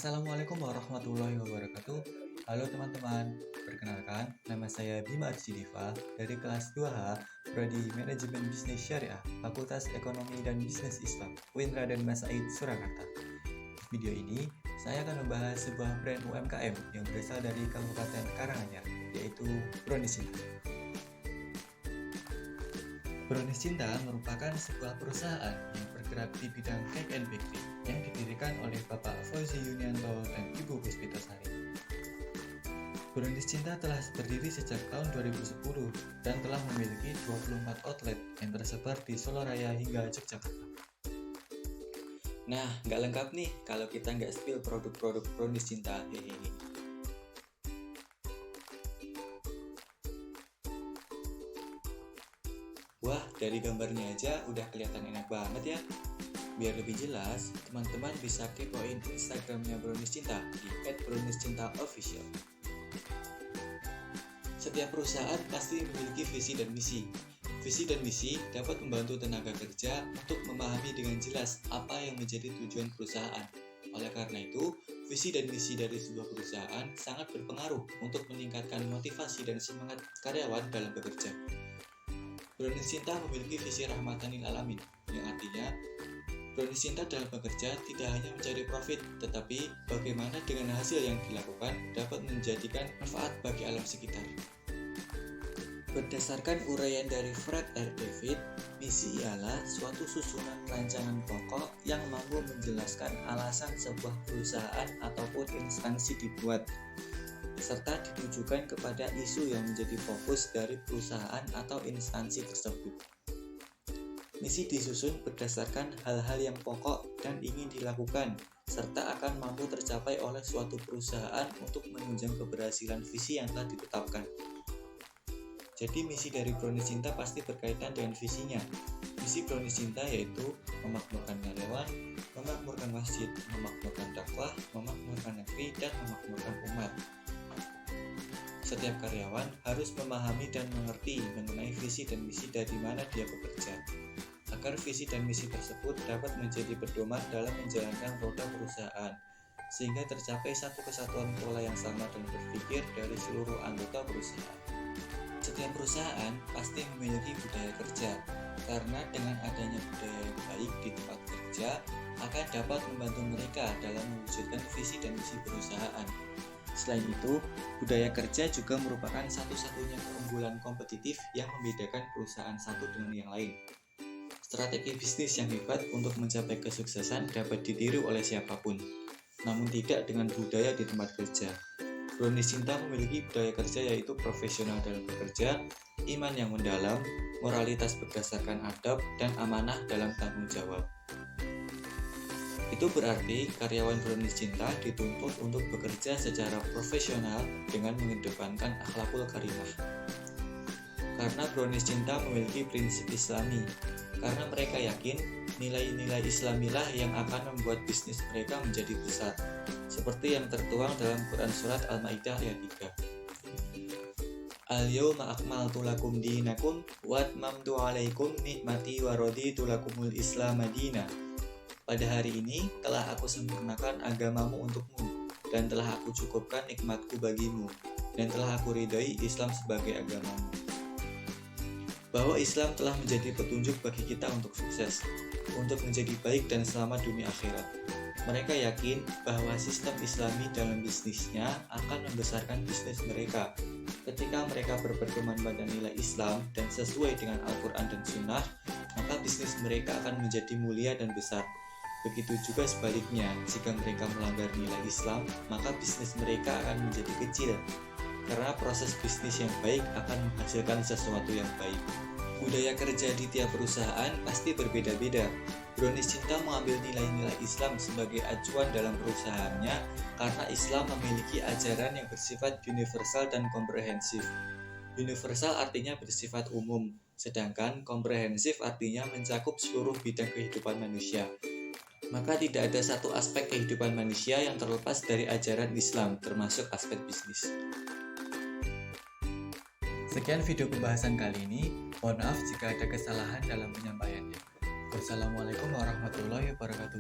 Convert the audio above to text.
Assalamualaikum warahmatullahi wabarakatuh. Halo teman-teman, perkenalkan nama saya Bima Arsidiva dari kelas 2H Prodi Manajemen Bisnis Syariah Fakultas Ekonomi dan Bisnis Islam UIN Raden Mas Said Surakarta. Di video ini saya akan membahas sebuah brand UMKM yang berasal dari Kabupaten Karanganyar, yaitu Brownies Cinta. Brownies Cinta merupakan sebuah perusahaan yang bergerak di bidang cake and bakery yang didirikan oleh Bapak Fauzi Yunianto dan Ibu Puspitasari. Brownies Cinta telah berdiri sejak tahun 2010 dan telah memiliki 24 outlet yang tersebar di Solo Raya hingga Yogyakarta. Nah, nggak lengkap nih kalau kita nggak spill produk-produk Brownies Cinta. Hehehe. Wah, dari gambarnya aja udah kelihatan enak banget ya. Biar lebih jelas, teman-teman bisa kepoin Instagramnya Brownies Cinta di @browniescintaofficial. Setiap perusahaan pasti memiliki visi dan misi. Visi dan misi dapat membantu tenaga kerja untuk memahami dengan jelas apa yang menjadi tujuan perusahaan. Oleh karena itu, visi dan misi dari sebuah perusahaan sangat berpengaruh untuk meningkatkan motivasi dan semangat karyawan dalam bekerja. Brownies Cinta memiliki visi rahmatan lil alamin, yang artinya Brownies Cinta dalam bekerja tidak hanya mencari profit, tetapi bagaimana dengan hasil yang dilakukan dapat menjadikan manfaat bagi alam sekitar. Berdasarkan uraian dari Fred R. David, misi ialah suatu susunan rancangan pokok yang mampu menjelaskan alasan sebuah perusahaan ataupun instansi dibuat, serta ditujukan kepada isu yang menjadi fokus dari perusahaan atau instansi tersebut. Misi disusun berdasarkan hal-hal yang pokok dan ingin dilakukan, serta akan mampu tercapai oleh suatu perusahaan untuk menunjang keberhasilan visi yang telah ditetapkan. Jadi misi dari Brownies Cinta pasti berkaitan dengan visinya. Misi Brownies Cinta yaitu memakmurkan karyawan, memakmurkan masjid, memakmurkan dakwah, memakmurkan negeri, dan memakmurkan umat. Setiap karyawan harus memahami dan mengerti mengenai visi dan misi dari mana dia bekerja, agar visi dan misi tersebut dapat menjadi pedoman dalam menjalankan roda perusahaan, sehingga tercapai satu kesatuan pola yang sama dan berpikir dari seluruh anggota perusahaan. Setiap perusahaan pasti memiliki budaya kerja, karena dengan adanya budaya yang baik di tempat kerja akan dapat membantu mereka dalam mewujudkan visi dan misi perusahaan. Selain itu, budaya kerja juga merupakan satu-satunya keunggulan kompetitif yang membedakan perusahaan satu dengan yang lain. Strategi bisnis yang hebat untuk mencapai kesuksesan dapat ditiru oleh siapapun, namun tidak dengan budaya di tempat kerja. Brownies Cinta memiliki budaya kerja yaitu profesional dalam bekerja, iman yang mendalam, moralitas berdasarkan adab, dan amanah dalam tanggung jawab. Itu berarti karyawan Brownies Cinta dituntut untuk bekerja secara profesional dengan mengedepankan akhlakul karimah. Karena Brownies Cinta memiliki prinsip Islami, karena mereka yakin nilai-nilai Islamilah yang akan membuat bisnis mereka menjadi besar, seperti yang tertuang dalam Quran Surat Al-Ma'idah ayat 3. Al-yawma akmaltu lakum dinakum wa atmamtu alaikum nikmati wa raditu lakumul Islam madinah. Pada hari ini telah aku sempurnakan agamamu untukmu, dan telah aku cukupkan nikmatku bagimu, dan telah aku ridhai Islam sebagai agamamu. Bahwa Islam telah menjadi petunjuk bagi kita untuk sukses, untuk menjadi baik dan selamat dunia akhirat. Mereka yakin bahwa sistem Islami dalam bisnisnya akan membesarkan bisnis mereka. Ketika mereka berpedoman pada nilai Islam dan sesuai dengan Al-Quran dan Sunnah, maka bisnis mereka akan menjadi mulia dan besar. Begitu juga sebaliknya, jika mereka melanggar nilai Islam, maka bisnis mereka akan menjadi kecil, karena proses bisnis yang baik akan menghasilkan sesuatu yang baik. Budaya kerja di tiap perusahaan pasti berbeda-beda. Brownies Cinta mengambil nilai-nilai Islam sebagai acuan dalam perusahaannya, karena Islam memiliki ajaran yang bersifat universal dan komprehensif. Universal artinya bersifat umum, sedangkan komprehensif artinya mencakup seluruh bidang kehidupan manusia. Maka tidak ada satu aspek kehidupan manusia yang terlepas dari ajaran Islam, termasuk aspek bisnis. Sekian video pembahasan kali ini. Mohon maaf jika ada kesalahan dalam penyampaiannya. Wassalamualaikum warahmatullahi wabarakatuh.